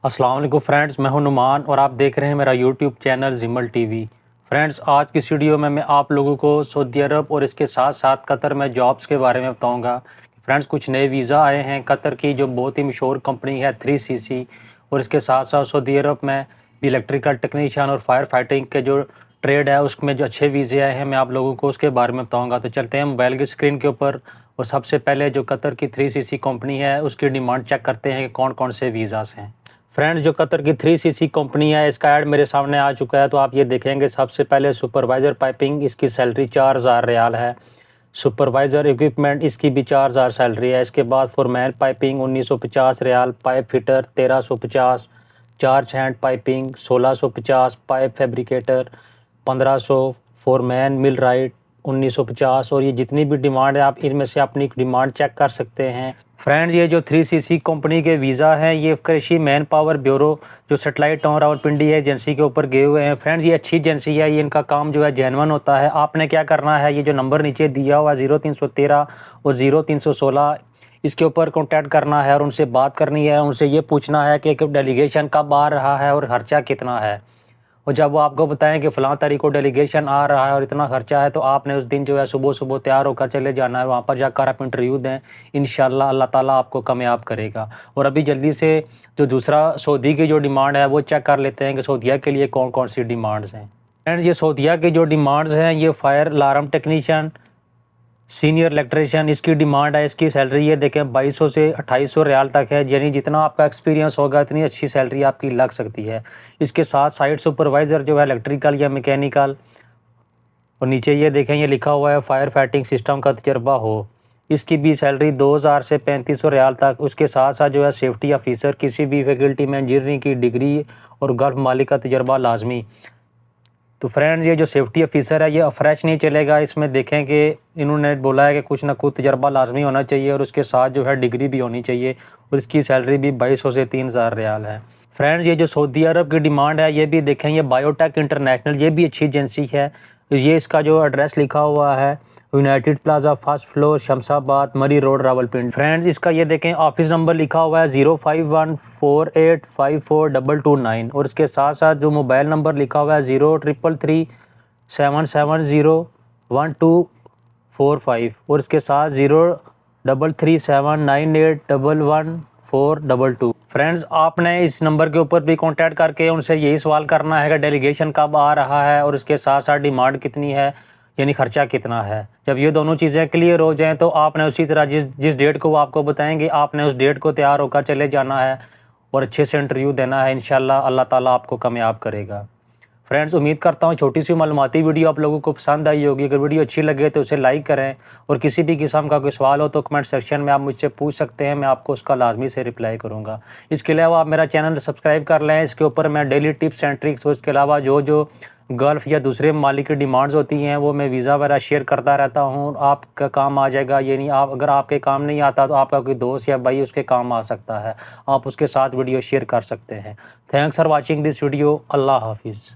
अस्सलाम वालेकुम फ्रेंड्स, मैं हूं नुमान और आप देख रहे हैं मेरा यूट्यूब चैनल जिमल टीवी। फ्रेंड्स, आज की इस वीडियो में मैं आप लोगों को सऊदी अरब और इसके साथ साथ कतर में जॉब्स के बारे में बताऊंगा। फ्रेंड्स, कुछ नए वीज़ा आए हैं कतर की, जो बहुत ही मशहूर कंपनी है 3CC, और इसके साथ साथ सऊदी अरब में भी इलेक्ट्रिकल टेक्नीशियन और फायर फाइटिंग के जो ट्रेड है उसमें जो अच्छे वीज़े आए हैं, मैं आप लोगों को उसके बारे में बताऊँगा। तो चलते हैं मोबाइल की स्क्रीन के ऊपर और सबसे पहले जो कतर की 3CC कंपनी है उसकी डिमांड चेक करते हैं कि कौन कौन से वीज़ास हैं। फ्रेंड्स, जो कतर की 3CC कंपनी है इसका ऐड मेरे सामने आ चुका है, तो आप ये देखेंगे सबसे पहले सुपरवाइज़र पाइपिंग, इसकी सैलरी 4000 रियाल है। सुपरवाइज़र इक्विपमेंट, इसकी भी 4000 सैलरी है। इसके बाद foreman piping 1950 riyal, pipe fitter 1350, charge hand piping 1650, pipe fabricator 1500, foreman millwright 1950। और ये जितनी भी डिमांड है आप इनमें से अपनी डिमांड चेक कर सकते हैं। फ्रेंड्स, ये जो 3CC कंपनी के वीज़ा हैं ये कृषि मैन पावर ब्यूरो जो सेटेलाइट टाउन रावलपिंडी है एजेंसी के ऊपर गए हुए हैं। फ्रेंड्स, ये अच्छी एजेंसी है, ये इनका काम जो है जेन्युइन होता है। आपने क्या करना है, ये जो नंबर नीचे दिया हुआ 0313 और 0316, इसके ऊपर कॉन्टैक्ट करना है और उनसे बात करनी है। उनसे ये पूछना है कि डेलीगेशन कब आ रहा है और खर्चा कितना है। और जब वो आपको बताएं कि फ़लाँ तारीख को डेलीगेशन आ रहा है और इतना खर्चा है, तो आपने उस दिन जो है सुबह सुबह तैयार होकर चले जाना है, वहाँ पर जाकर आप इंटरव्यू दें। इंशाल्लाह अल्लाह ताला आपको कामयाब करेगा। और अभी जल्दी से जो दूसरा सऊदी की जो डिमांड है वो चेक कर लेते हैं कि सऊदीया के लिए कौन कौन सी डिमांड्स हैं। एंड ये सऊदीया की जो डिमांड्स हैं, ये fire alarm technician, senior electrician, इसकी डिमांड है। इसकी सैलरी ये देखें 2200 से 2800 रियाल तक है, यानी जितना आपका एक्सपीरियंस होगा इतनी अच्छी सैलरी आपकी लग सकती है। इसके साथ साइट सुपरवाइज़र जो है इलेक्ट्रिकल या मैकेनिकल, और नीचे ये देखें ये लिखा हुआ है फायर फाइटिंग सिस्टम का तजर्बा हो, इसकी भी सैलरी 2000 से 3500 रियाल तक। उसके साथ साथ जो है सेफ्टी ऑफिसर, किसी भी फैकल्टी में इंजीनियरिंग की डिग्री और गल्फ मालिक का तजर्बा लाजमी। तो फ्रेंड्स, ये जो सेफ्टी ऑफिसर है ये फ्रेश नहीं चलेगा, इसमें देखें कि इन्होंने बोला है कि कुछ ना कुछ तजर्बा लाजमी होना चाहिए और उसके साथ जो है डिग्री भी होनी चाहिए, और इसकी सैलरी भी 2200 से 3000 रियाल है। फ्रेंड्स, ये जो सऊदी अरब की डिमांड है ये भी देखें, ये बायोटेक इंटरनेशनल, ये भी अच्छी एजेंसी है। ये इसका जो एड्रेस लिखा हुआ है United plaza first floor Shamshabad मरी रोड रावलपिंडी। फ्रेंड्स, इसका ये देखें ऑफिस नंबर लिखा हुआ है 0514854229, और इसके साथ साथ जो मोबाइल नंबर लिखा हुआ है 0337701245, और इसके साथ 033798111422। फ्रेंड्स, आपने इस नंबर के ऊपर भी कांटेक्ट करके उनसे यही सवाल करना है कि डेलीगेशन कब आ रहा है और इसके साथ साथ डिमांड कितनी है, यानी खर्चा कितना है। जब ये दोनों चीज़ें क्लियर हो जाएं तो आपने उसी तरह जिस डेट को वो आपको बताएंगे आपने उस डेट को तैयार होकर चले जाना है और अच्छे से इंटरव्यू देना है। इंशाल्लाह अल्लाह ताला आपको कामयाब करेगा। फ्रेंड्स, उम्मीद करता हूँ छोटी सी मालूमाती वीडियो आप लोगों को पसंद आई होगी। अगर वीडियो अच्छी लगे तो उसे लाइक करें, और किसी भी किस्म का कोई सवाल हो तो कमेंट सेक्शन में आप मुझसे पूछ सकते हैं, मैं आपको उसका लाजमी से रिप्लाई करूँगा। इसके अलावा आप मेरा चैनल सब्सक्राइब कर लें, इसके ऊपर मैं डेली टिप्स एंड ट्रिक्स और इसके अलावा जो गल्फ़ या दूसरे ममालिक की डिमांड्स होती हैं वो मैं वीज़ा वगैरह शेयर करता रहता हूँ। आपका काम आ जाएगा, ये नहीं आप अगर आपके काम नहीं आता तो आपका कोई दोस्त या भाई उसके काम आ सकता है, आप उसके साथ वीडियो शेयर कर सकते हैं। Thanks for watching this video. अल्लाह हाफिज़।